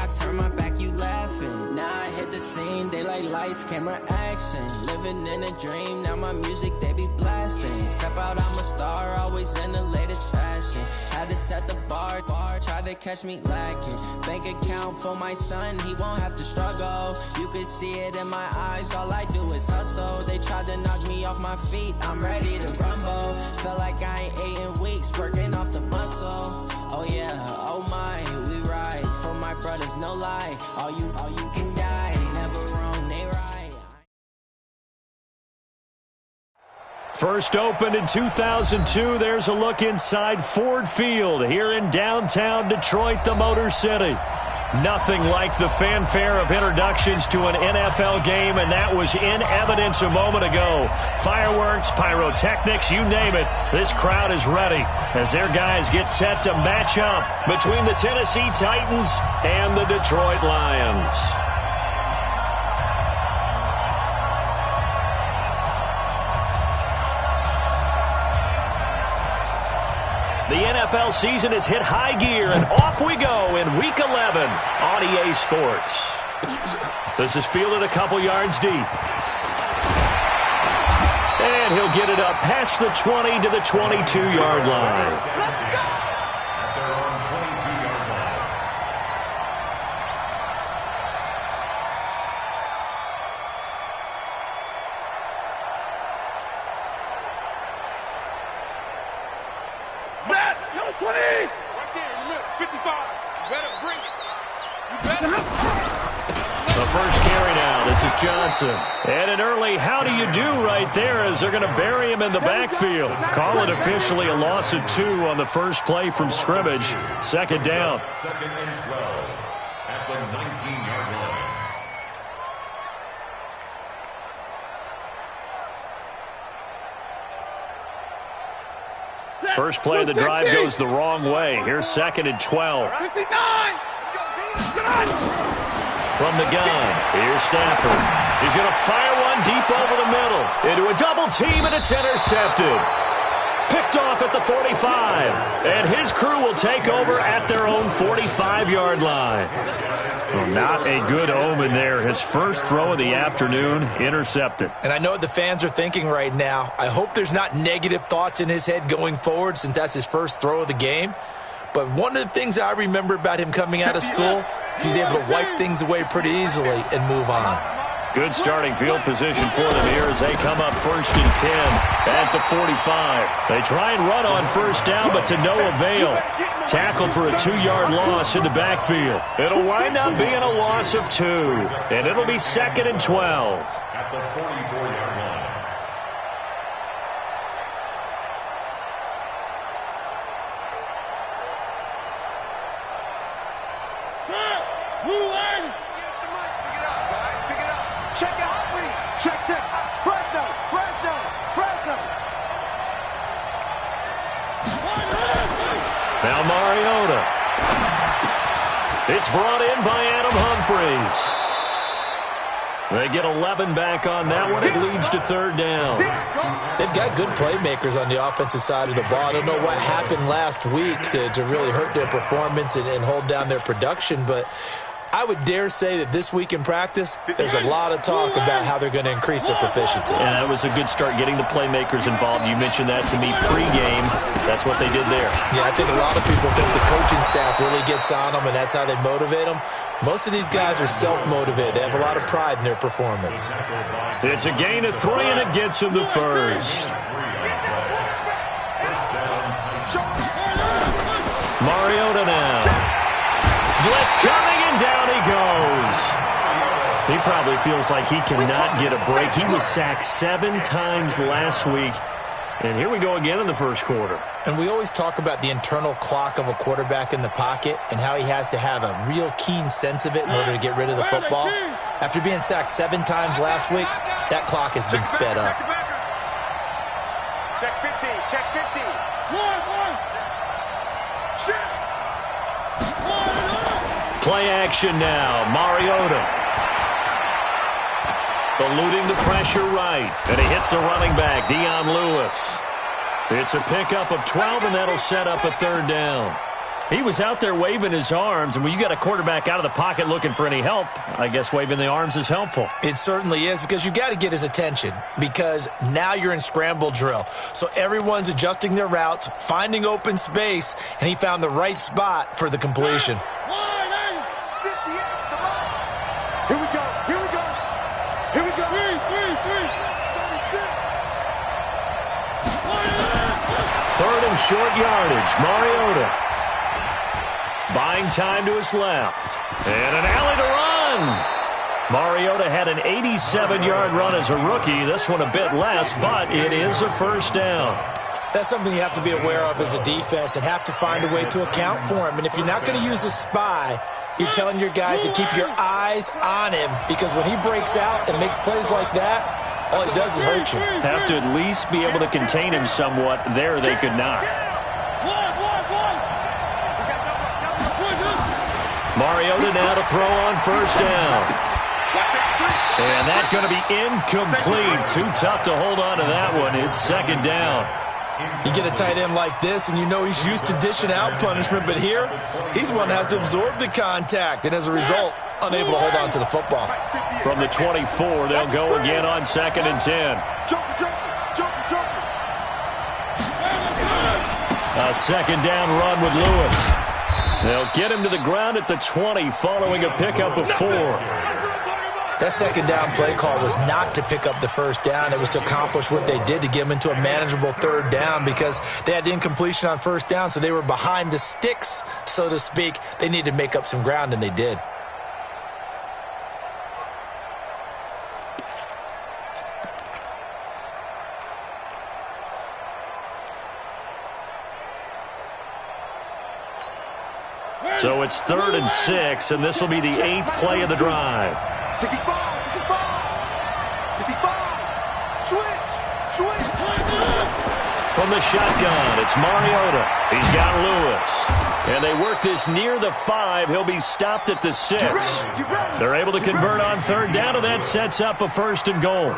I turn my back, you laughing. Now I hit the scene, they like lights, camera, action. Living in a dream, now my music, they be blasting. Step out, I'm a star, always in the latest fashion. Had to set the bar, try to catch me lacking. Bank account for my son, he won't have to struggle. You can see it in my eyes, all I do is hustle. They tried to knock me off my feet, I'm ready to rumble. Felt like I ain't ate in weeks, working off the muscle. Oh yeah, oh my, we ride for my brothers, no lie. All you can die, never wrong, they right. First opened in 2002, there's a look inside Ford Field here in downtown Detroit, the Motor City. Nothing like the fanfare of introductions to an NFL game, and that was in evidence a moment ago. Fireworks, pyrotechnics, you name it. This crowd is ready as their guys get set to match up between the Tennessee Titans and the Detroit Lions. The NFL season has hit high gear, and off we go in Week 11 on EA Sports. This is fielded a couple yards deep. And he'll get it up past the 20 to the 22-yard line. Let's go! At their own 22-yard line. Matt, yo, 20! Right there, you missed. 55. You better bring it. You better. The first carry now. This is Johnson. And an early how do you do right there as they're going to bury him in the backfield. Call it officially a loss of 2 on the first play from scrimmage. Second down. Second and 12 at the 19-yard line. First play of the drive goes the wrong way. Here's second and 12. 59! From the gun, here's Stafford. He's going to fire one deep over the middle. Into a double team, and it's intercepted. Picked off at the 45. And his crew will take over at their own 45-yard line. Well, not a good omen there. His first throw of the afternoon, intercepted. And I know what the fans are thinking right now. I hope there's not negative thoughts in his head going forward since that's his first throw of the game. But one of the things I remember about him coming out of school is he's able to wipe things away pretty easily and move on. Good starting field position for them here as they come up first and 10 at the 45. They try and run on first down, but to no avail. Tackled for a 2-yard loss in the backfield. It'll wind up being a loss of 2, and it'll be second and 12. At the 44-yard line. Check it out, check. Fresno. Now Mariota. It's brought in by Adam Humphries. They get 11 back on that one. It leads to third down. They've got good playmakers on the offensive side of the ball. I don't know what happened last week to really hurt their performance and hold down their production, but I would dare say that this week in practice, there's a lot of talk about how they're going to increase their proficiency. And that was a good start getting the playmakers involved. You mentioned that to me pregame. That's what they did there. Yeah, I think a lot of people think the coaching staff really gets on them, and that's how they motivate them. Most of these guys are self-motivated. They have a lot of pride in their performance. It's a gain of 3, and it gets them the first. Mariota now. Blitz coming, and down he goes. He probably feels like he cannot get a break. He was sacked 7 times last week. And here we go again in the first quarter. And we always talk about the internal clock of a quarterback in the pocket and how he has to have a real keen sense of it in order to get rid of the football. After being sacked 7 times last week, that clock has been sped up. Check 50, check 50. Play action now. Mariota. Eluding the pressure right. And he hits the running back, Dion Lewis. It's a pickup of 12, and that'll set up a third down. He was out there waving his arms, and when you got a quarterback out of the pocket looking for any help, I guess waving the arms is helpful. It certainly is, because you got to get his attention, because now you're in scramble drill. So everyone's adjusting their routes, finding open space, and he found the right spot for the completion. Here we go. Here we go. Here we go. Three. 3rd and short yardage. Mariota buying time to his left. And an alley to run. Mariota had an 87-yard run as a rookie. This one a bit less, but it is a first down. That's something you have to be aware of as a defense and have to find a way to account for him. And if you're not going to use a spy, you're telling your guys to keep your eyes on him, because when he breaks out and makes plays like that, all he does is hurt you. Have to at least be able to contain him somewhat. There they could not. Mariota now to throw on first down. And that's going to be incomplete. Too tough to hold on to that one. It's 2nd down. You get a tight end like this, and you know he's used to dishing out punishment, but here, he's one that has to absorb the contact, and as a result, unable to hold on to the football. From the 24, they'll go again on 2nd and 10. A 2nd down run with Lewis. They'll get him to the ground at the 20 following a pickup of 4. That 2nd down play call was not to pick up the first down. It was to accomplish what they did, to get them into a manageable 3rd down, because they had incompletion on first down, so they were behind the sticks, so to speak. They needed to make up some ground, and they did. So it's 3rd and 6, and this will be the 8th play of the drive. 65. Switch. From the shotgun, it's Mariota. He's got Lewis. And they work this near the 5. He'll be stopped at the 6. They're able to convert on 3rd down, and that sets up a 1st and goal.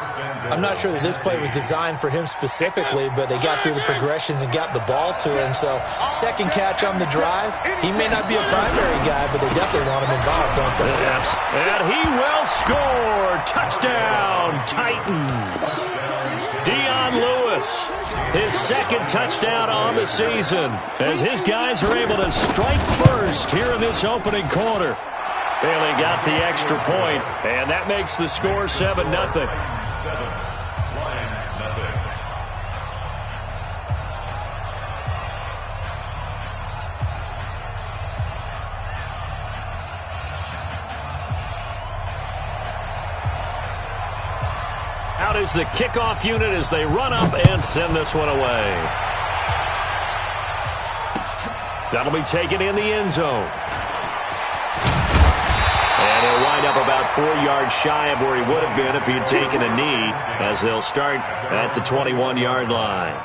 I'm not sure that this play was designed for him specifically, but they got through the progressions and got the ball to him. So 2nd catch on the drive. He may not be a primary guy, but they definitely want him involved, don't they? Yes. And he will score. Touchdown, Titans. Dion Lewis, his 2nd touchdown on the season, as his guys are able to strike first here in this opening quarter. Bailey got the extra point, and that makes the score 7-0. Out is the kickoff unit as they run up and send this one away. That'll be taken in the end zone. And he'll wind up about 4 yards shy of where he would have been if he had taken a knee, as they'll start at the 21-yard line.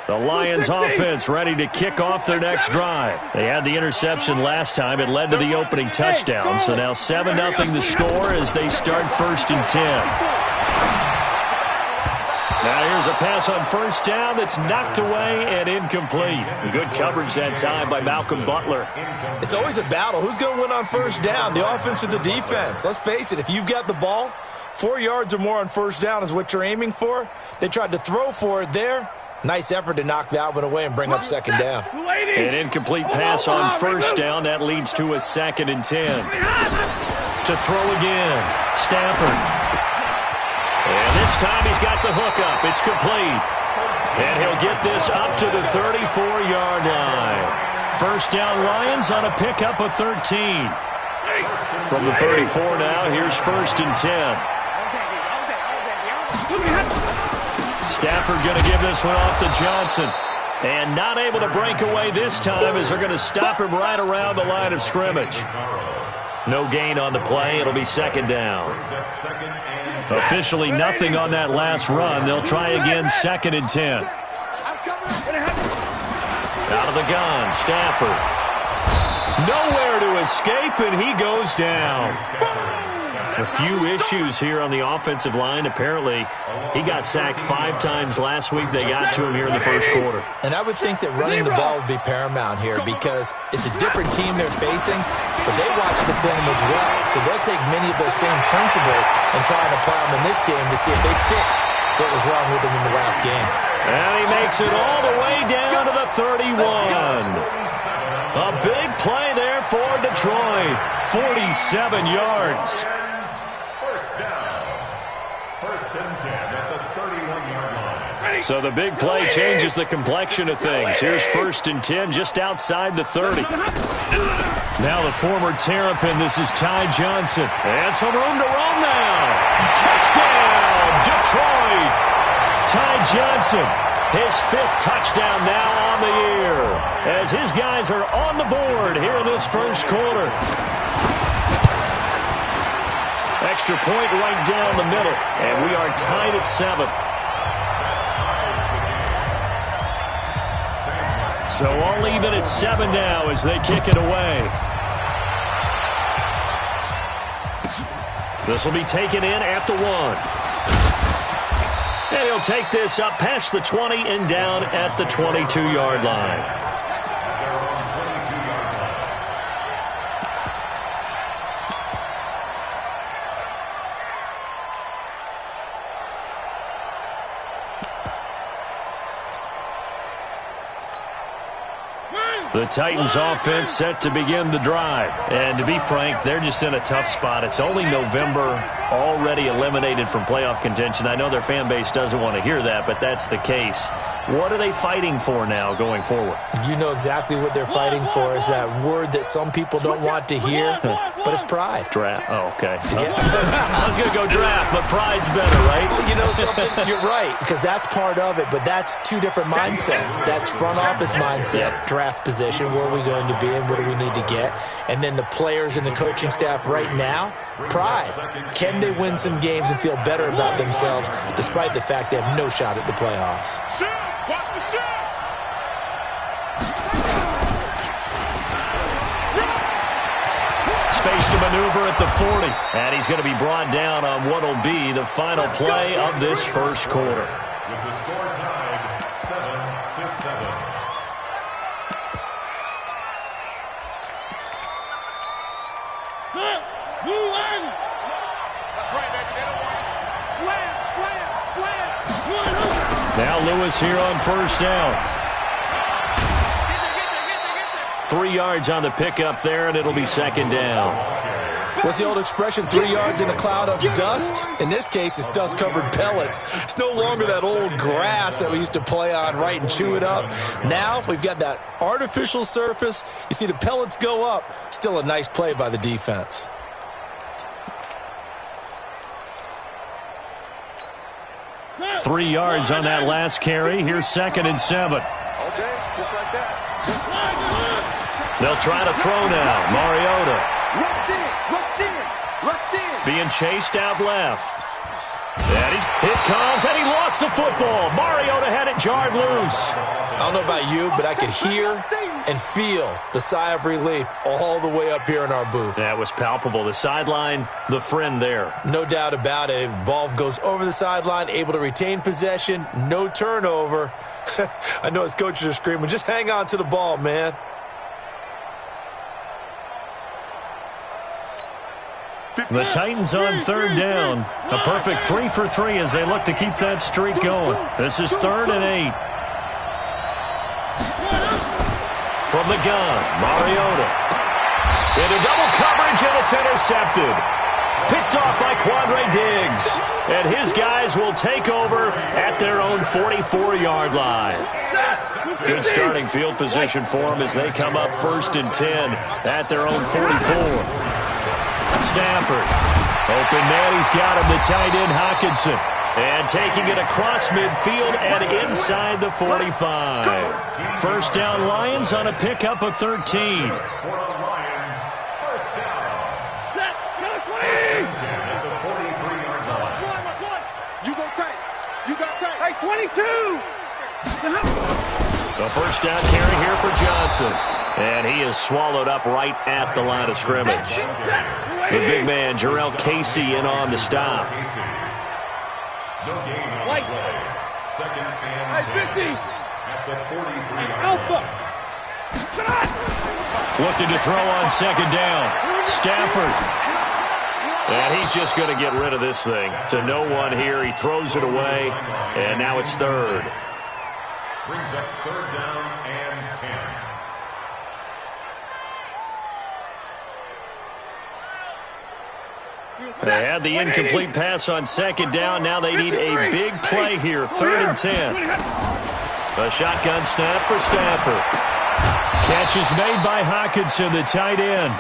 The Lions offense ready to kick off their next drive. They had the interception last time. It led to the opening touchdown. So now 7-0 the score as they start 1st and 10. Now here's a pass on first down that's knocked away and incomplete. Good coverage that time by Malcolm Butler. It's always a battle. Who's going to win on first down, the offense or the defense? Let's face it, if you've got the ball, 4 yards or more on first down is what you're aiming for. They tried to throw for it there. Nice effort to knock that one away and bring up 2nd down. An incomplete pass on first down. That leads to a 2nd and 10. To throw again, Stafford. And this time he's got the hookup. It's complete. And he'll get this up to the 34-yard line. First down Lions on a pickup of 13. From the 34 now, here's 1st and 10. Stafford going to give this one off to Johnson. And not able to break away this time as they're going to stop him right around the line of scrimmage. No gain on the play. It'll be 2nd down. Officially nothing on that last run. They'll try again 2nd and 10. Out of the gun, Stafford. Nowhere to escape, and he goes down. A few issues here on the offensive line. Apparently, he got sacked 5 times last week. They got to him here in the first quarter. And I would think that running the ball would be paramount here because it's a different team they're facing, but they watch the film as well. So they'll take many of those same principles and try and apply them in this game to see if they fixed what was wrong with them in the last game. And he makes it all the way down to the 31. A big play there for Detroit. 47 yards. First down. First and 10 at the 31-yard line. So the big play changes the complexion of things. Here's first and 10 just outside the 30. Now the former Terrapin, this is Ty Johnson. And some room to roam now. Touchdown, Detroit. Ty Johnson, his 5th touchdown now on the year, as his guys are on the board here in this first quarter. Extra point right down the middle, and we are tied at 7. So all even at 7 now as they kick it away. This will be taken in at the 1. And he'll take this up past the 20 and down at the 22-yard line. The Titans offense set to begin the drive. And to be frank, they're just in a tough spot. It's only November, already eliminated from playoff contention. I know their fan base doesn't want to hear that, but that's the case. What are they fighting for now going forward? You know exactly what they're fighting for is that word that some people don't want to hear, but it's pride. Draft. Oh, okay. I was going to go draft, but pride's better, right? Well, you know something? You're right, because that's part of it, but that's 2 different mindsets. That's front office mindset, draft position, where are we going to be and what do we need to get? And then the players and the coaching staff right now, pride. Can they win some games and feel better about themselves despite the fact they have no shot at the playoffs? Watch the shot! Space to maneuver at the 40. And he's going to be brought down on what will be the final play of this first quarter. With the score tied 7-7. That's right, baby. They don't want it. Slam. Now Lewis here on first down. 3 yards on the pickup there, and it'll be second down. What's the old expression, 3 yards in a cloud of dust? In this case, it's dust-covered pellets. It's no longer that old grass that we used to play on, right, and chew it up. Now we've got that artificial surface. You see the pellets go up. Still a nice play by the defense. Three yards on that last carry. Here's second and 7. Okay, just like that. They'll try to throw now. Mariota Rush in. being chased out left. And it comes, and he lost the football. Mariota had it jarred loose. I don't know about you, but I could hear and feel the sigh of relief all the way up here in our booth. That was palpable. The sideline, the friend there. No doubt about it. If ball goes over the sideline, able to retain possession, no turnover. I know his coaches are screaming, just hang on to the ball, man. The Titans on third down. A perfect 3 for 3 as they look to keep that streak going. This is 3rd and 8. From the gun, Mariota. Into double coverage, and it's intercepted. Picked off by Quandre Diggs. And his guys will take over at their own 44-yard line. Good starting field position for them as they come up 1st and 10 at their own 44. Stafford. Open man, he's got him, the tight end Hockenson. And taking it across midfield and inside the 45. First down Lions on a pickup of 13. You go tight. You got tight. Hey, 22. A first down carry here for Johnson. And he is swallowed up right at the line of scrimmage. The big man, Jarrell Casey, in on the stop. No gain on the play. Second and 10 at the 43-yard line. Looking to throw on second down. Stafford. And he's just going to get rid of this thing. To no one here. He throws it away. And now it's third. Brings up third down and 10. They had the incomplete pass on second down. Now they need a big play here. Third and 10. A shotgun snap for Stafford. Catch is made by Hockenson, the tight end.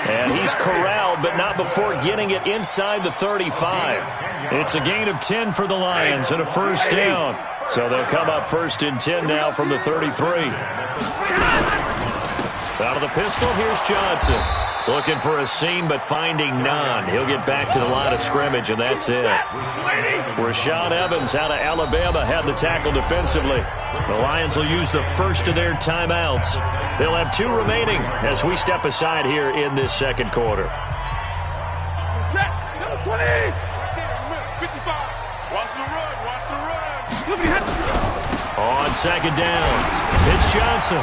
And he's corralled, but not before getting it inside the 35. It's a gain of 10 for the Lions and a first down. So they'll come up first and 10 now from the 33. Out of the pistol, here's Johnson. Looking for a seam, but finding none. He'll get back to the line of scrimmage, and that's it. Rashaan Evans out of Alabama had the tackle defensively. The Lions will use the first of their timeouts. They'll have 2 remaining as we step aside here in this second quarter. On second down, it's Johnson.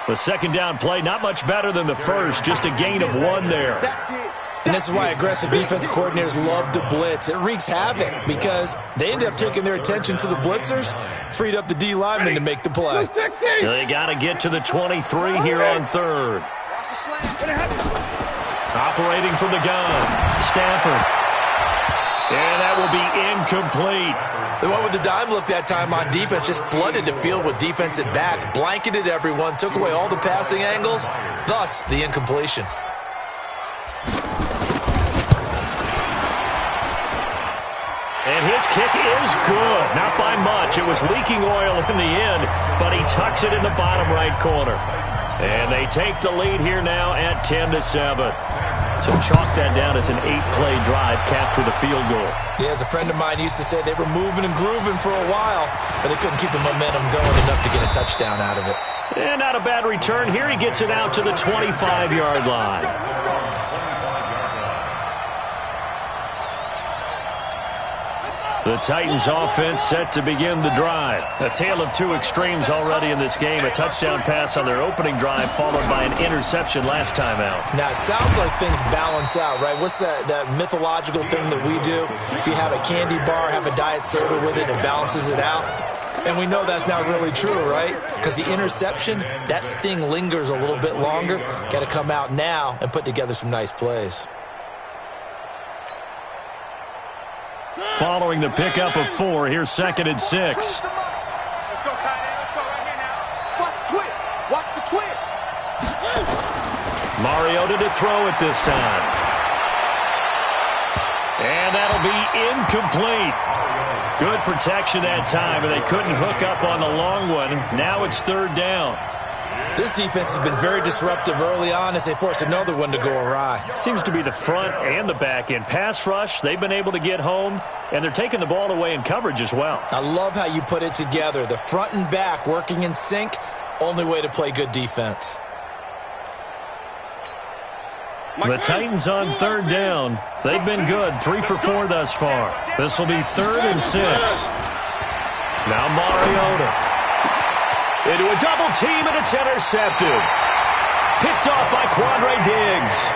The second down play, not much better than the first, just a gain of 1 there. And this is why aggressive defense coordinators love to blitz. It wreaks havoc because they end up taking their attention to the blitzers, freed up the D lineman to make the play. They got to get to the 23 here on third. Operating from the gun, Stafford. And that will be incomplete. The one with the dime look that time on defense just flooded the field with defensive backs, blanketed everyone, took away all the passing angles, thus the incompletion. And his kick is good. Not by much. It was leaking oil in the end, but he tucks it in the bottom right corner. And they take the lead here now at 10-7. So chalk that down as an 8-play drive, capture the field goal. Yeah, as a friend of mine used to say, they were moving and grooving for a while, but they couldn't keep the momentum going enough to get a touchdown out of it. And not a bad return here. He gets it out to the 25-yard line. The Titans offense set to begin the drive. A tale of 2 extremes already in this game. A touchdown pass on their opening drive followed by an interception last time out. Now, it sounds like things balance out, right? What's that mythological thing that we do? If you have a candy bar, have a diet soda with it, it balances it out. And we know that's not really true, right? Because the interception, that sting lingers a little bit longer. Got to come out now and put together some nice plays. Following the pickup of 4, here's second and 6. Let's go, tight end. Let's go right here now. Watch the twist. Watch the twist. Mariota to throw it this time. And that'll be incomplete. Good protection that time, and they couldn't hook up on the long one. Now it's third down. This defense has been very disruptive early on as they force another one to go awry. Seems to be the front and the back end. Pass rush, they've been able to get home, and they're taking the ball away in coverage as well. I love how you put it together. The front and back working in sync, only way to play good defense. The Titans on third down. They've been good, 3 for 4 thus far. This will be third and 6. Now Mariota. Into a double team, and it's intercepted. Picked off by Quandre Diggs.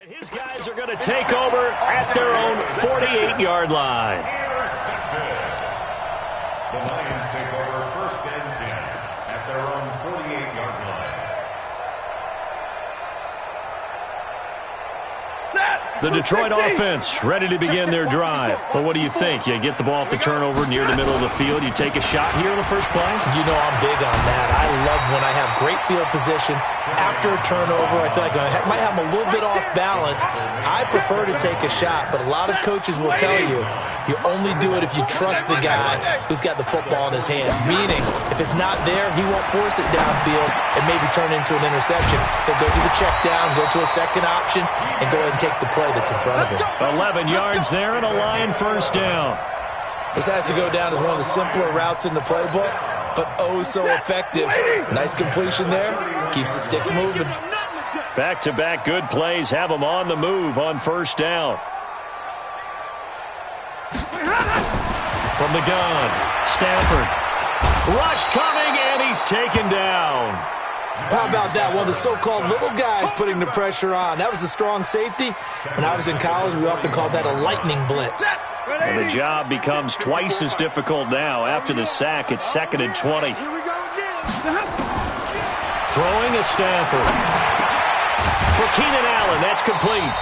His guys are going to take over at their own 48-yard line. The Lions take over first and 10 at their own 48-yard line. Set. The Detroit offense ready to begin their drive. But what do you think? You get the ball off the turnover near the middle of the field. You take a shot here in the first play? You know I'm big on that. I love when I have great field position. After a turnover, I feel like I might have them a little bit off balance. I prefer to take a shot, but a lot of coaches will tell you, you only do it if you trust the guy who's got the football in his hands. Meaning, if it's not there, he won't force it downfield and maybe turn it into an interception. He'll go to the check down, go to a second option, and go ahead and take the play that's in front of him. 11 yards there and a Lion first down. This has to go down as one of the simpler routes in the playbook, but oh so effective. Nice completion there. Keeps the sticks moving. Back-to-back good plays have them on the move on first down. From the gun, Stafford. Rush coming, and he's taken down. How about that? One of the so-called little guys putting the pressure on. That was a strong safety. When I was in college, we often called that a lightning blitz. And the job becomes twice as difficult now. After the sack, it's 2nd and 20. Throwing a Stafford. For Keenan Allen, that's complete.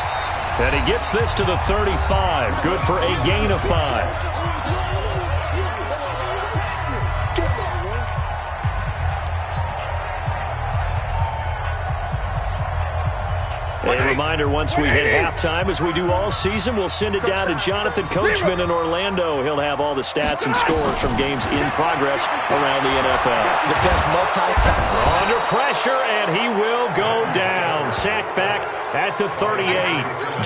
And he gets this to the 35. Good for a gain of 5. A reminder, once we hit halftime, as we do all season, we'll send it down to Jonathan Coachman in Orlando. He'll have all the stats and scores from games in progress around the NFL. The best multi-tackler. Under pressure, and he will go down. Sacked back at the 38.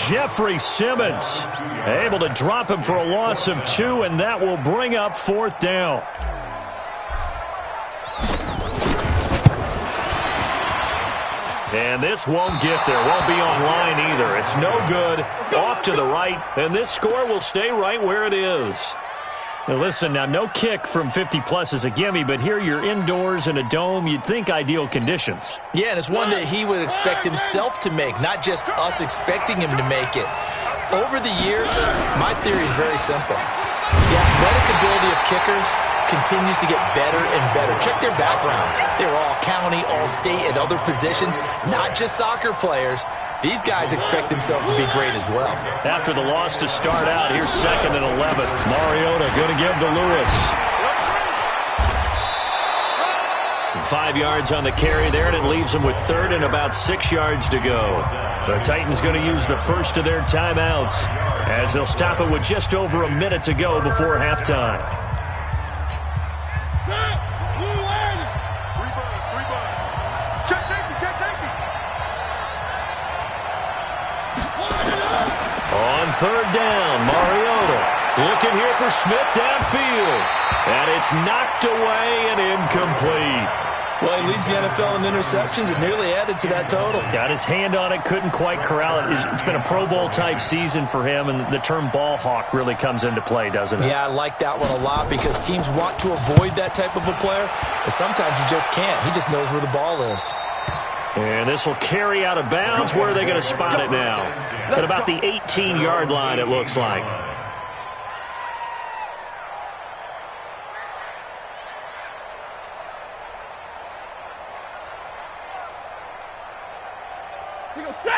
Jeffrey Simmons able to drop him for a loss of 2, and that will bring up 4th down. And this won't get there. Won't be online either. It's no good. Off to the right. And this score will stay right where it is. Now listen, now no kick from 50-plus is a gimme, but here you're indoors in a dome. You'd think ideal conditions. Yeah, and it's one that he would expect himself to make, not just us expecting him to make it. Over the years, my theory is very simple. The athletic ability of kickers continues to get better and better. Check their backgrounds. They were all county, all state, and other positions, not just soccer players. These guys expect themselves to be great as well. After the loss to start out, here's 2nd and 11. Mariota going to give to Lewis. 5 yards on the carry there, and it leaves them with 3rd and about 6 yards to go. The Titans going to use the first of their timeouts as they'll stop it with just over a minute to go before halftime. On 3rd down, Mariota looking here for Smith downfield. And it's knocked away and incomplete. Well, he leads the NFL in interceptions and nearly added to that total. Got his hand on it, couldn't quite corral it. It's been a Pro Bowl-type season for him, and the term ball hawk really comes into play, doesn't it? Yeah, I like that one a lot because teams want to avoid that type of a player, but sometimes you just can't. He just knows where the ball is. And this will carry out of bounds. Where are they going to spot it now? At about the 18-yard line, it looks like.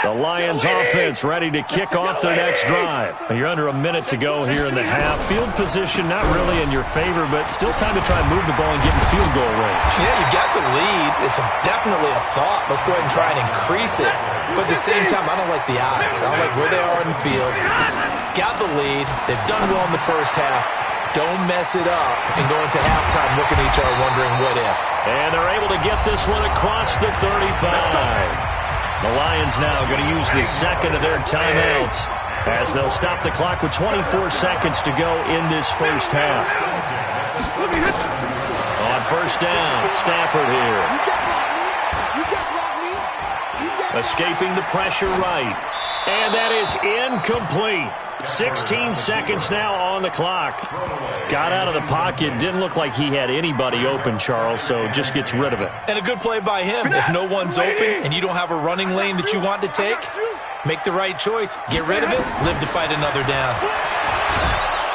The Lions offense ready to kick off their next drive. You're under a minute to go here in the half. Field position not really in your favor, but still time to try and move the ball and get in field goal range. Yeah, you got the lead. It's definitely a thought. Let's go ahead and try and increase it. But at the same time, I don't like the odds. I don't like where they are in the field. Got the lead. They've done well in the first half. Don't mess it up and go into halftime looking at each other wondering what if. And they're able to get this one across the 35. The Lions now going to use the second of their timeouts as they'll stop the clock with 24 seconds to go in this first half. On first down, Stafford here. Escaping the pressure right. And that is incomplete. 16 seconds now on the clock. Got out of the pocket. Didn't look like he had anybody open, Charles, so just gets rid of it. And a good play by him. If no one's open and you don't have a running lane that you want to take, make the right choice. Get rid of it. Live to fight another down.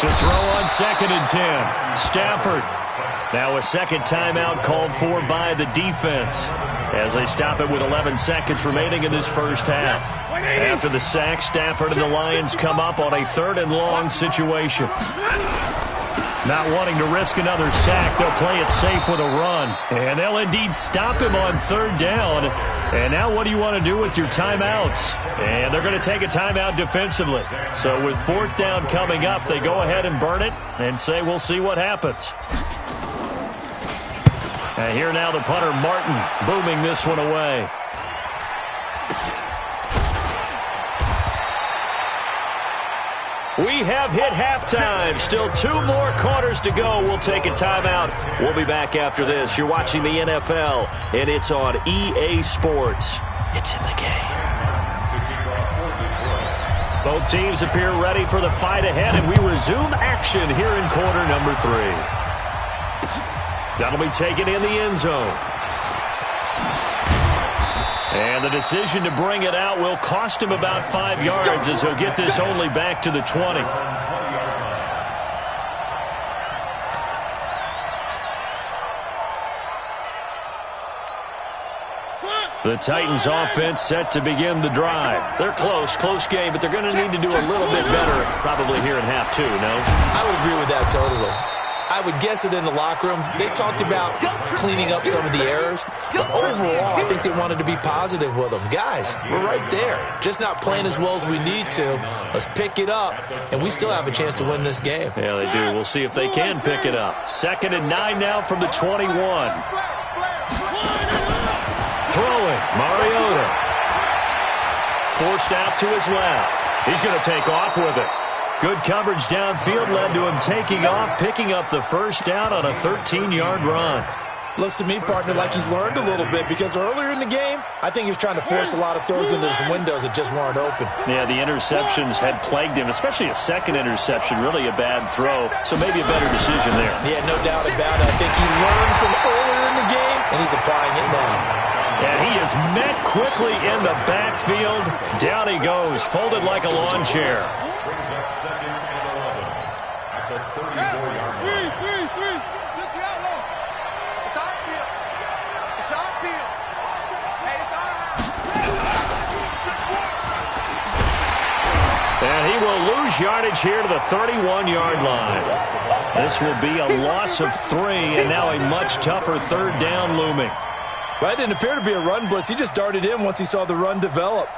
To throw on 2nd and 10. Stafford. Now a second timeout called for by the defense. as they stop it with 11 seconds remaining in this first half. After the sack, Stafford and the Lions come up on a 3rd and long situation. Not wanting to risk another sack, they'll play it safe with a run. And they'll indeed stop him on 3rd down. And now what do you want to do with your timeouts? And they're going to take a timeout defensively. So with 4th down coming up, they go ahead and burn it and say we'll see what happens. And here now the punter, Martin, booming this one away. We have hit halftime. Still 2 more quarters to go. We'll take a timeout. We'll be back after this. You're watching the NFL, and it's on EA Sports. It's in the game. Both teams appear ready for the fight ahead, and we resume action here in quarter number 3. That'll be taken in the end zone. And the decision to bring it out will cost him about 5 yards as he'll get this only back to the 20. The Titans offense set to begin the drive. They're close game, but they're going to need to do a little bit better probably here in half 2, no? I would agree with that totally. I would guess it in the locker room. They talked about cleaning up some of the errors, but overall, I think they wanted to be positive with them. Guys, we're right there. Just not playing as well as we need to. Let's pick it up, and we still have a chance to win this game. Yeah, they do. We'll see if they can pick it up. 2nd and 9 now from the 21. Throwing, Mariota. Forced out to his left. He's going to take off with it. Good coverage downfield led to him taking off, picking up the 1st down on a 13-yard run. Looks to me, partner, like he's learned a little bit because earlier in the game, I think he was trying to force a lot of throws into some windows that just weren't open. Yeah, the interceptions had plagued him, especially a 2nd interception, really a bad throw, so maybe a better decision there. Yeah, no doubt about it. I think he learned from earlier in the game, and he's applying it now. And he is met quickly in the backfield. Down he goes, folded like a lawn chair. Brings up 2nd and 11 at the 34-yard line. It's our field. It's our field. Hey, it's our house. And he will lose yardage here to the 31-yard line. This will be a loss of 3, and now a much tougher 3rd down looming. Well, it didn't appear to be a run blitz. He just darted in once he saw the run develop.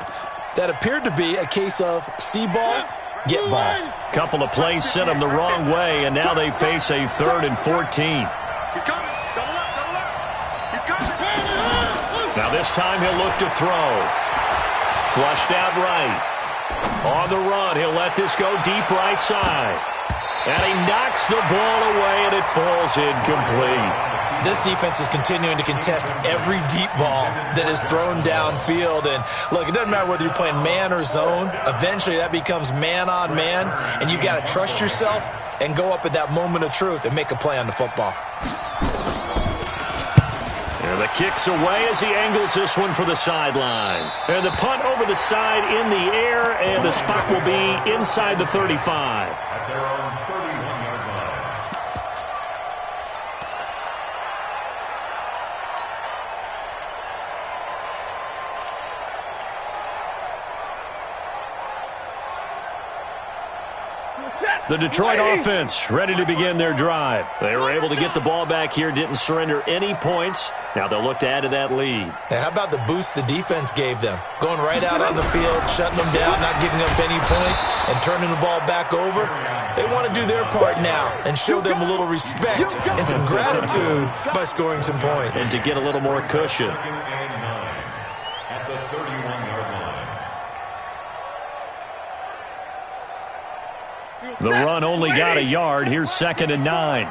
That appeared to be a case of see ball, get ball. Couple of plays sent him the wrong way, and now they face a 3rd and 14. He's coming. Double up. He's coming. Now this time he'll look to throw. Flushed out right. On the run, he'll let this go deep right side. And he knocks the ball away, and it falls incomplete. This defense is continuing to contest every deep ball that is thrown downfield. And, look, it doesn't matter whether you're playing man or zone. Eventually, that becomes man-on-man, and you got to trust yourself and go up at that moment of truth and make a play on the football. And the kick's away as he angles this one for the sideline. And the punt over the side in the air, and the spot will be inside the 35. At their own 31-yard line. The Detroit offense ready to begin their drive. They were able to get the ball back here, didn't surrender any points. Now they'll look to add to that lead. Now, how about the boost the defense gave them? Going right out on the field, shutting them down, not giving up any points, and turning the ball back over. They want to do their part now and show them a little respect and some gratitude by scoring some points. And to get a little more cushion. 2nd and 9 at the 31-yard line. The run only got a yard. Here's 2nd and 9.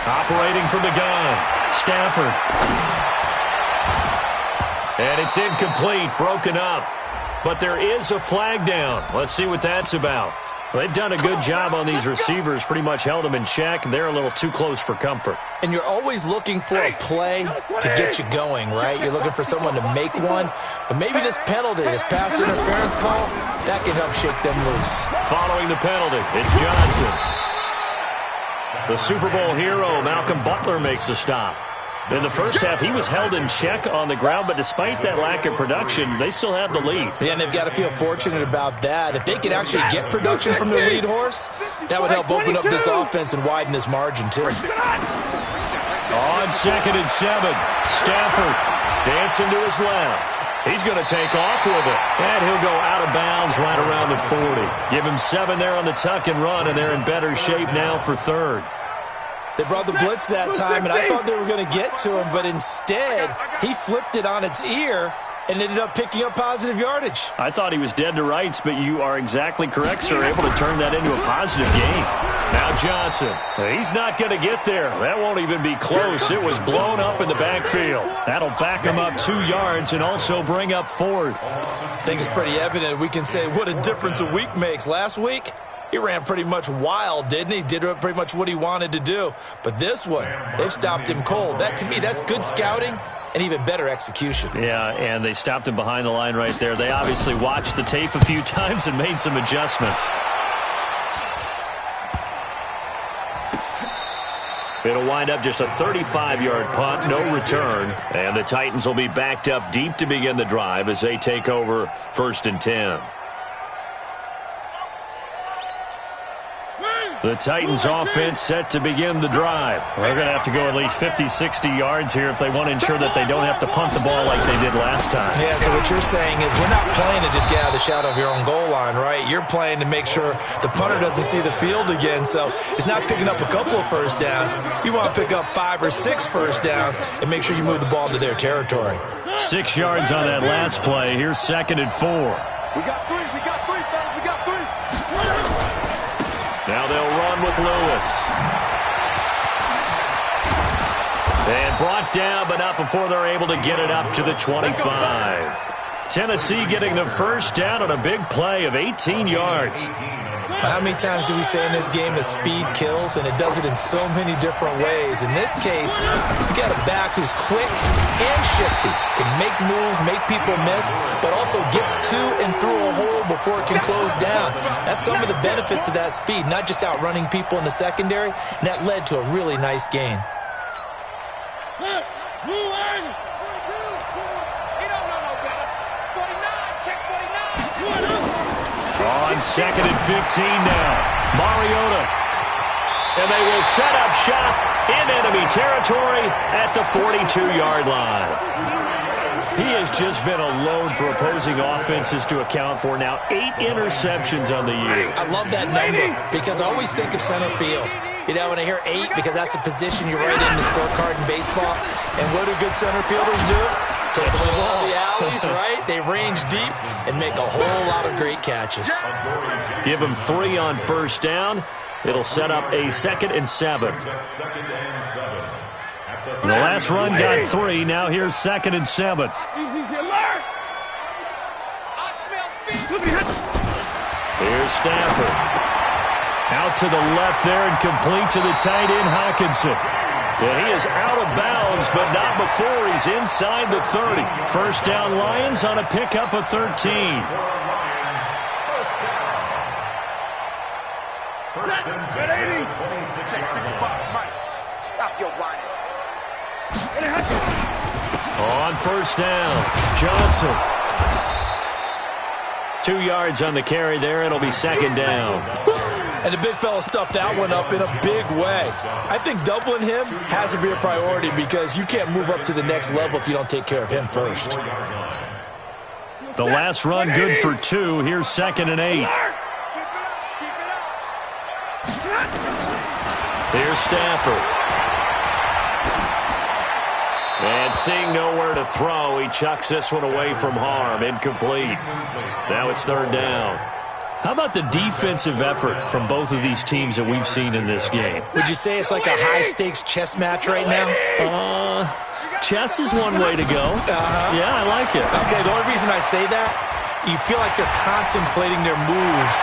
Operating from the gun, Stafford. And it's incomplete, broken up. But there is a flag down. Let's see what that's about. They've done a good job on these receivers, pretty much held them in check, and they're a little too close for comfort. And you're always looking for a play to get you going, right? You're looking for someone to make one. But maybe this penalty, this pass interference call, that can help shake them loose. Following the penalty, it's Johnson. The Super Bowl hero, Malcolm Butler, makes a stop. In the first half, he was held in check on the ground, but despite that lack of production, they still have the lead. Yeah, and they've got to feel fortunate about that. If they could actually get production from their lead horse, that would help open up this offense and widen this margin, too. On 2nd and 7, Stafford dancing to his left. He's going to take off with it, and he'll go out of bounds right around the 40. Give him 7 there on the tuck and run, and they're in better shape now for 3rd. They brought the blitz that time, and I thought they were going to get to him, but instead, he flipped it on its ear and ended up picking up positive yardage. I thought he was dead to rights, but you are exactly correct, sir. Able to turn that into a positive gain. Now Johnson. He's not going to get there. That won't even be close. It was blown up in the backfield. That'll back him up 2 yards and also bring up 4th. I think it's pretty evident. We can say what a difference a week makes. Last week, he ran pretty much wild, didn't he? Did pretty much what he wanted to do. But this one, they've stopped him cold. That, to me, that's good scouting and even better execution. Yeah, and they stopped him behind the line right there. They obviously watched the tape a few times and made some adjustments. It'll wind up just a 35-yard punt, no return. And the Titans will be backed up deep to begin the drive as they take over 1st and 10. The Titans offense set to begin the drive. They're going to have to go at least 50, 60 yards here if they want to ensure that they don't have to punt the ball like they did last time. Yeah, so what you're saying is we're not playing to just get out of the shadow of your own goal line, right? You're playing to make sure the punter doesn't see the field again. So it's not picking up a couple of first downs. You want to pick up 5 or 6 first downs and make sure you move the ball to their territory. 6 yards on that last play. Here's 2nd and 4. We got 3, fellas, we got 3. Now they'll run with Lewis. And brought down, but not before they're able to get it up to the 25. Tennessee getting the first down on a big play of 18 yards. How many times do we say in this game that speed kills, and it does it in so many different ways? In this case, you got a back who's quick and shifty, can make moves, make people miss, but also gets to and through a hole before it can close down. That's some of the benefits of that speed, not just outrunning people in the secondary, and that led to a really nice gain. On 2nd and 15 now. Mariota. And they will set up shop in enemy territory at the 42-yard line. He has just been a load for opposing offenses to account for now. 8 interceptions on the year. I love that number because I always think of center field. You know, when I hear 8, because that's the position you write in the scorecard in baseball. And what do good center fielders do? Take the ball in the alleys, right? They range deep and make a whole lot of great catches. Give them 3 on first down. It'll set up a 2nd and 7. The last run got 3. Now here's 2nd and 7. Here's Stafford. Out to the left there and complete to the tight end, Hockenson. And he is out of bounds, but not before he's inside the 30. First down, Lions on a pickup of 13. Stop your whining. On first down, Johnson. 2 yards on the carry there. It'll be 2nd down. And the big fella stuffed that one up in a big way. I think doubling him has to be a priority because you can't move up to the next level if you don't take care of him first. The last run good for 2. Here's 2nd and 8. Here's Stafford. And seeing nowhere to throw, he chucks this one away from harm. Incomplete. Now it's 3rd down. How about the defensive effort from both of these teams that we've seen in this game? Would you say it's like a high-stakes chess match right now? Chess is one way to go. Yeah, I like it. Okay, the only reason I say that, you feel like they're contemplating their moves.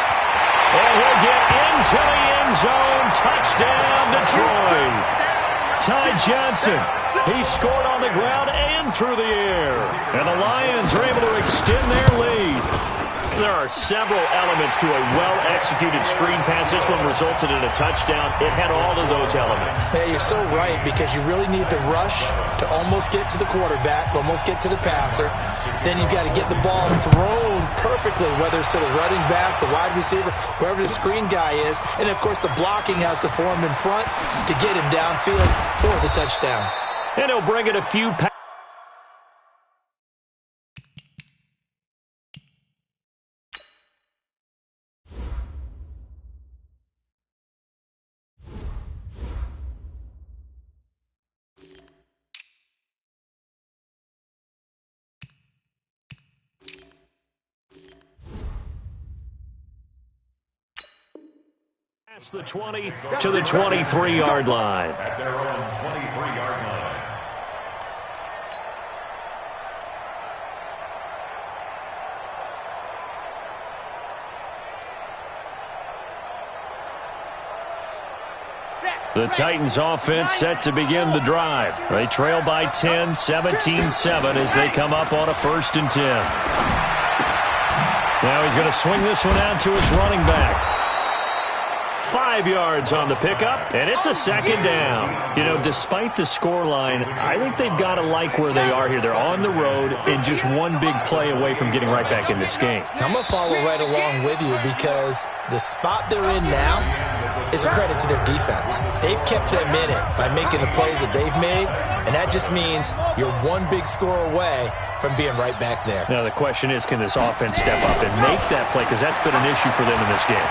And he'll get into the end zone. Touchdown, Detroit. Ty Johnson. He scored on the ground and through the air. And the Lions are able to extend their lead. There are several elements to a well-executed screen pass. This one resulted in a touchdown. It had all of those elements. Yeah, you're so right, because you really need the rush to almost get to the quarterback, almost get to the passer. Then you've got to get the ball thrown perfectly, whether it's to the running back, the wide receiver, whoever the screen guy is. And, of course, the blocking has to form in front to get him downfield for the touchdown. And he'll bring it a few passes. The 20 to the 23-yard line. At their own 23-yard line. The Titans offense set to begin the drive. They trail by 10, 17-7 as they come up on a 1st and 10. Now he's going to swing this one out to his running back. 5 yards on the pickup, and it's a 2nd down. You know, despite the scoreline, I think they've got to like where they are here. They're on the road and just one big play away from getting right back in this game. I'm going to follow right along with you, because the spot they're in now is a credit to their defense. They've kept them in it by making the plays that they've made, and that just means you're one big score away from being right back there. Now the question is, can this offense step up and make that play, because that's been an issue for them in this game.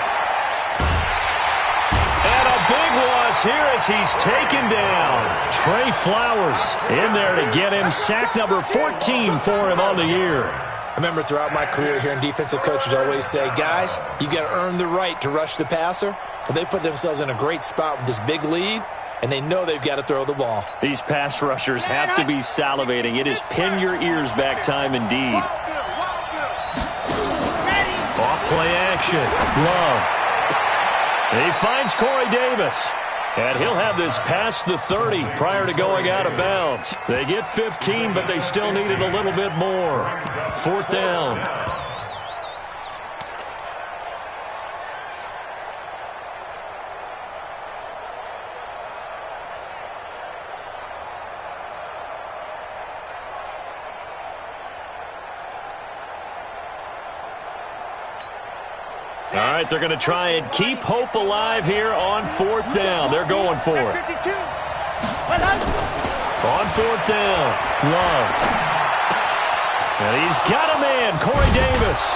And a big loss here as he's taken down. Trey Flowers in there to get him sack number 14 for him on the year. I remember throughout my career hearing defensive coaches always say, guys, you got to earn the right to rush the passer. But they put themselves in a great spot with this big lead, and they know they've got to throw the ball. These pass rushers have to be salivating. It is pin your ears back time indeed. Off play action. Love. He finds Corey Davis. And he'll have this past the 30 prior to going out of bounds. They get 15, but they still needed a little bit more. 4th down. All right, they're going to try and keep hope alive here on 4th down. They're going for it. On 4th down, Love. And he's got a man, Corey Davis.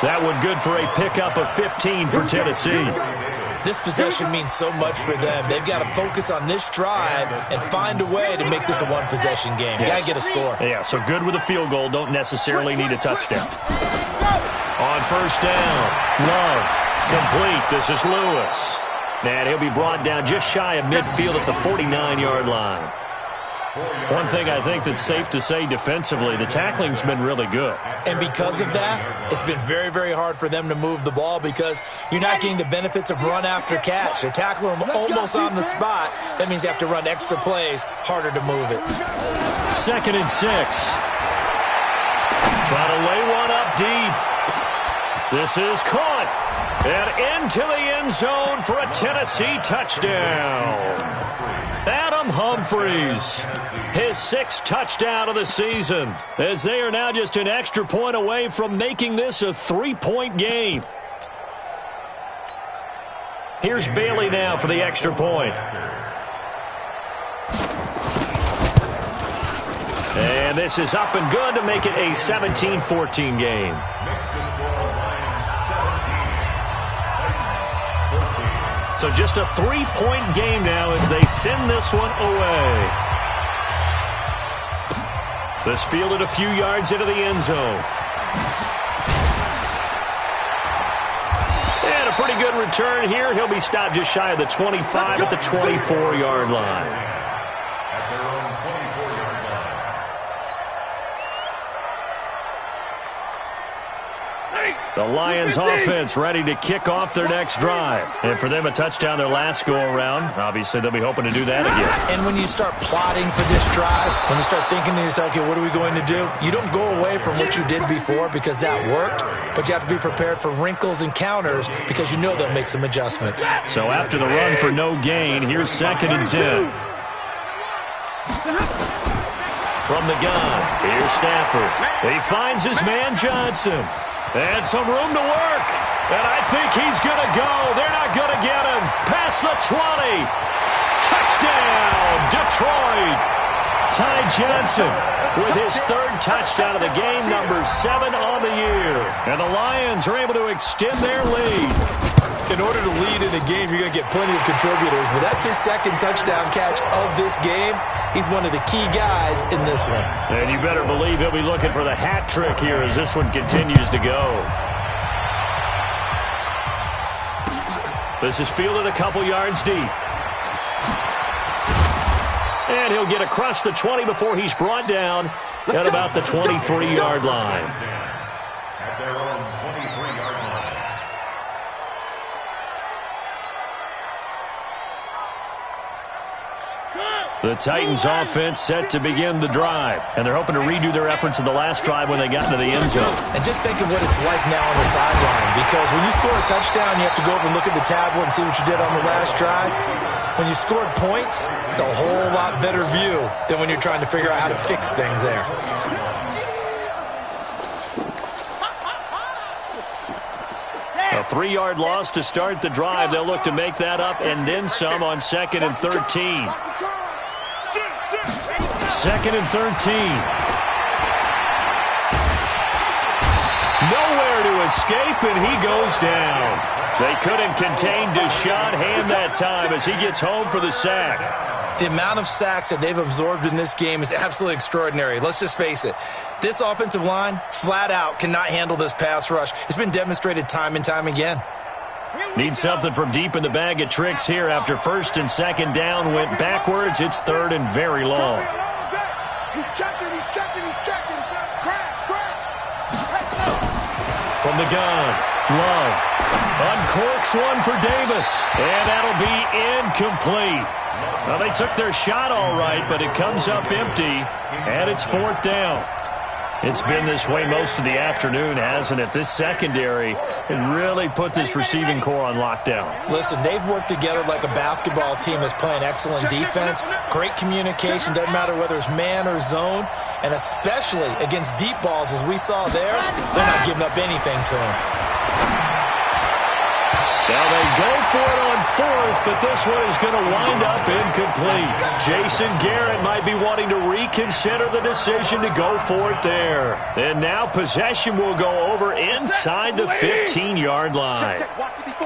That one good for a pickup of 15 for Tennessee. This possession means so much for them. They've got to focus on this drive and find a way to make this a one-possession game. Yes. Got to get a score. Yeah, so good with a field goal. Don't necessarily need a touchdown. On 1st down, Love, complete. This is Lewis. And he'll be brought down just shy of midfield at the 49-yard line. One thing I think that's safe to say defensively, the tackling's been really good. And because of that, it's been very, very hard for them to move the ball, because you're not getting the benefits of run after catch. They're tackling them almost on the spot. That means you have to run extra plays, harder to move it. 2nd and 6. Trying to lay one up deep. This is caught, and into the end zone for a Tennessee touchdown. Adam Humphries, his 6th touchdown of the season, as they are now just an extra point away from making this a 3-point game. Here's Bailey now for the extra point. And this is up and good to make it a 17-14 game. So just a 3-point game now as they send this one away. This fielded a few yards into the end zone. And a pretty good return here. He'll be stopped just shy of the 25 at the 24-yard line. At their own 24-yard line. The Lions offense ready to kick off their next drive. And for them, a touchdown their last go-around. Obviously, they'll be hoping to do that again. And when you start plotting for this drive, when you start thinking to yourself, okay, what are we going to do? You don't go away from what you did before because that worked, but you have to be prepared for wrinkles and counters because you know they'll make some adjustments. So after the run for no gain, here's 2nd and 10. From the gun, here's Stafford. He finds his man Johnson. And some room to work. And I think he's going to go. They're not going to get him. Past the 20. Touchdown, Detroit. Ty Johnson with his 3rd touchdown of the game, number 7 on the year. And the Lions are able to extend their lead. In order to lead in a game, you're going to get plenty of contributors, but that's his 2nd touchdown catch of this game. He's one of the key guys in this one. And you better believe he'll be looking for the hat trick here as this one continues to go. This is fielded a couple yards deep. And he'll get across the 20 before he's brought down at about the 23-yard line. At their own 23-yard line. The Titans offense set to begin the drive, and they're hoping to redo their efforts in the last drive when they got into the end zone. And just think of what it's like now on the sideline, because when you score a touchdown, you have to go over and look at the tablet and see what you did on the last drive. When you scored points, it's a whole lot better view than when you're trying to figure out how to fix things there. A 3-yard loss to start the drive. They'll look to make that up and then some on 2nd and 13. 2nd and 13. Nowhere to escape, and he goes down. They couldn't contain Deshaun Hand that time as he gets home for the sack. The amount of sacks that they've absorbed in this game is absolutely extraordinary. Let's just face it. This offensive line, flat out, cannot handle this pass rush. It's been demonstrated time and time again. Need something from deep in the bag of tricks here after 1st and 2nd down went backwards. It's 3rd and very long. He's checking. Crash. From the gun, Love uncorks one for Davis, and that'll be incomplete. Well, they took their shot all right, but it comes up empty, and it's 4th down. It's been this way most of the afternoon, hasn't it? This secondary has really put this receiving core on lockdown. Listen, they've worked together like a basketball team that's playing excellent defense, great communication, doesn't matter whether it's man or zone, and especially against deep balls as we saw there, they're not giving up anything to them. Now they go for it on 4th, but this one is going to wind up incomplete. Jason Garrett might be wanting to reconsider the decision to go for it there. And now possession will go over inside the 15-yard line. Watch 54.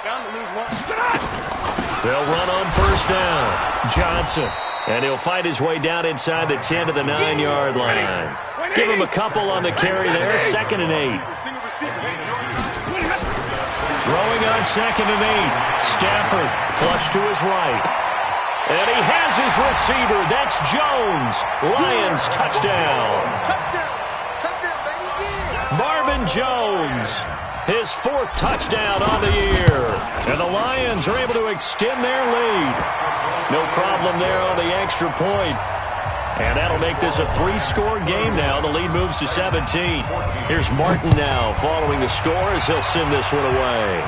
Down to lose one. They'll run on 1st down. Johnson. And he'll fight his way down inside the 10 to the 9-yard line. Give him a couple on the carry there. 2nd and 8. Throwing on 2nd and 8. Stafford flush to his right. And he has his receiver. That's Jones. Lions touchdown. Marvin Jones. His 4th touchdown on the year. And the Lions are able to extend their lead. No problem there on the extra point. And that'll make this a 3-score game now. The lead moves to 17. Here's Martin now following the score as he'll send this one away.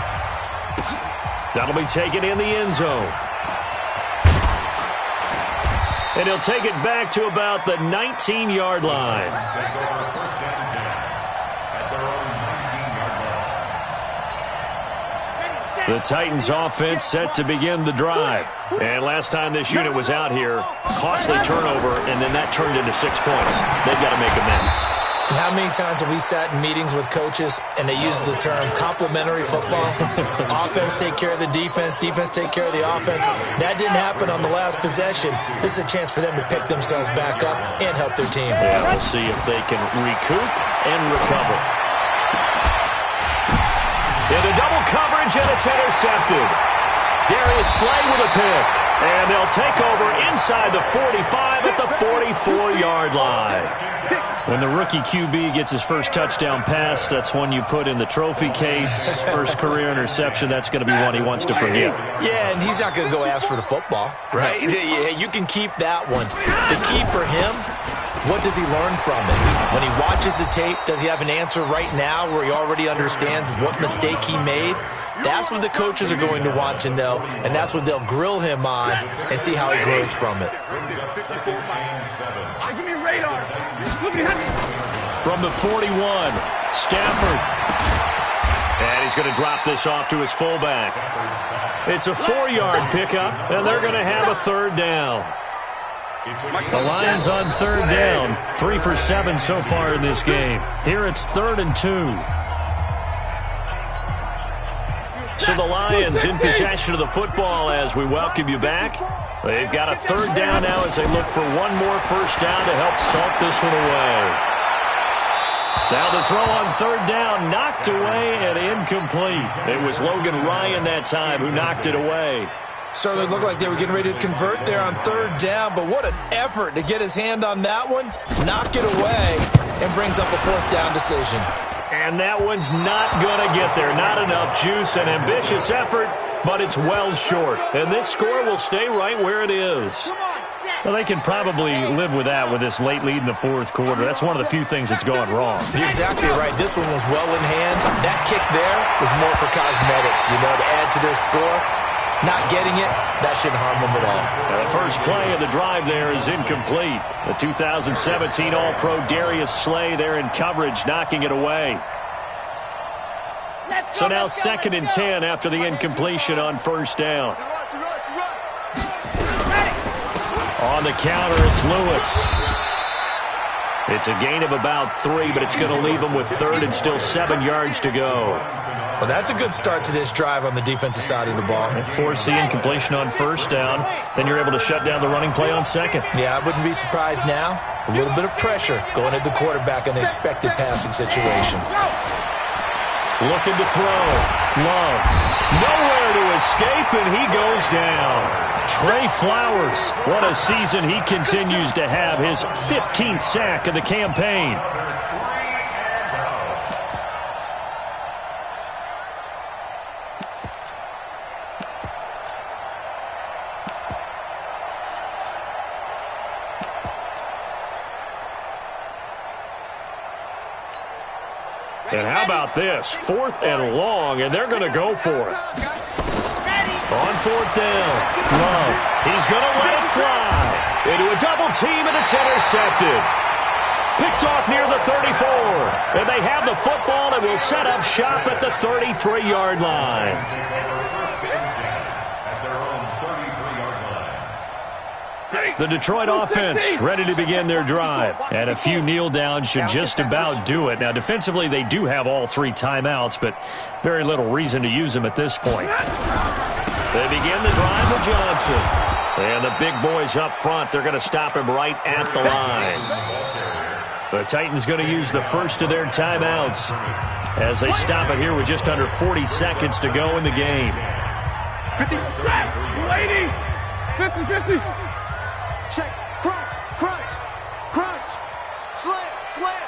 That'll be taken in the end zone. And he'll take it back to about the 19-yard line. The Titans offense set to begin the drive. And last time this unit was out here, costly turnover, and then that turned into 6 points. They've got to make amends. And how many times have we sat in meetings with coaches and they use the term complementary football? Offense take care of the defense, defense take care of the offense. That didn't happen on the last possession. This is a chance for them to pick themselves back up and help their team. Yeah, we'll see if they can recoup and recover. Into double coverage, and it's intercepted. Darius Slay with a pick. And they'll take over inside the 45 at the 44-yard line. When the rookie QB gets his first touchdown pass, that's one you put in the trophy case. First career interception, that's going to be one he wants to forget. Yeah, and he's not going to go ask for the football, right? Yeah, you can keep that one. The key for him, what does he learn from it? When he watches the tape, does he have an answer right now where he already understands what mistake he made? That's what the coaches are going to want to know, and that's what they'll grill him on and see how he grows from it. Give me radar. From the 41, Stafford. And he's going to drop this off to his fullback. It's a 4-yard pickup, and they're going to have a third down. The Lions on third down, 3 for 7 so far in this game. Here it's 3rd and 2. So the Lions in possession of the football as we welcome you back. They've got a third down now as they look for one more first down to help salt this one away. Now the throw on third down, knocked away and incomplete. It was Logan Ryan that time who knocked it away. Certainly looked like they were getting ready to convert there on third down, but what an effort to get his hand on that one, knock it away, and brings up a fourth down decision. And that one's not going to get there. Not enough juice, an ambitious effort, but it's well short. And this score will stay right where it is. Well, they can probably live with that with this late lead in the fourth quarter. That's one of the few things that's gone wrong. You're exactly right. This one was well in hand. That kick there was more for cosmetics, to add to their score. Not getting it, that shouldn't harm them at all. Now the first play of the drive there is incomplete. The 2017 All-Pro Darius Slay there in coverage, knocking it away. So now 2nd and 10 after the incompletion on first down. On the counter, it's Lewis. It's a gain of about 3, but it's going to leave them with 3rd and still 7 yards to go. Well, that's a good start to this drive on the defensive side of the ball. Force the incompletion on first down. Then you're able to shut down the running play on second. Yeah, I wouldn't be surprised now. A little bit of pressure going at the quarterback in the expected passing situation. Looking to throw. Love. Nowhere to escape, and he goes down. Trey Flowers. What a season he continues to have. His 15th sack of the campaign. And how about this? 4th and long, and they're going to go for it. On 4th down, Love. He's going to let it fly. Into a double team, and it's intercepted. Picked off near the 34. And they have the football and will set up shop at the 33-yard line. The Detroit offense ready to begin their drive. And a few kneel downs should just about do it. Now, defensively, they do have all 3 timeouts, but very little reason to use them at this point. They begin the drive with Johnson. And the big boys up front, they're going to stop him right at the line. The Titans going to use the first of their timeouts as they stop it here with just under 40 seconds to go in the game. 50, waiting, 50-50. Check, crunch, crunch, crunch, slam, slam.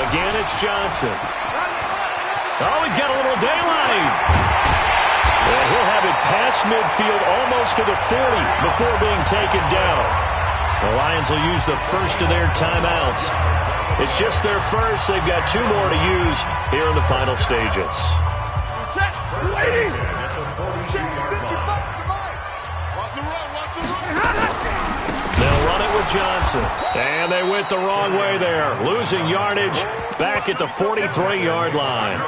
Again, it's Johnson. Oh, he's got a little daylight. And he'll have it past midfield almost to the 40 before being taken down. The Lions will use the first of their timeouts. It's just their first. They've got 2 more to use here in the final stages. Waiting. They'll run it with Johnson. And they went the wrong way there. Losing yardage back at the 43-yard line.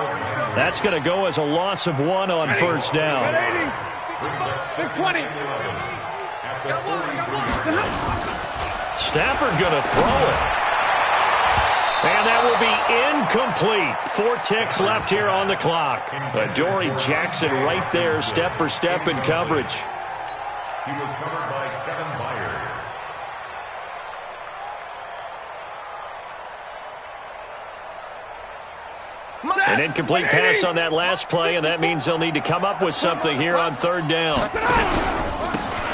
That's going to go as a loss of 1 on first down. 20. Stafford going to throw it. And that will be incomplete. 4 ticks left here on the clock. Adoree Jackson right there, step for step in coverage. He was covered by Kevin Byard. An incomplete pass on that last play, and that means they'll need to come up with something here on third down.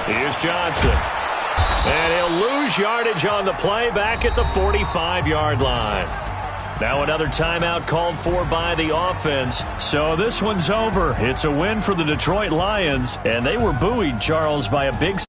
Here's Johnson. And he'll lose yardage on the play back at the 45-yard line. Now another timeout called for by the offense. So this one's over. It's a win for the Detroit Lions, and they were buoyed, Charles, by a big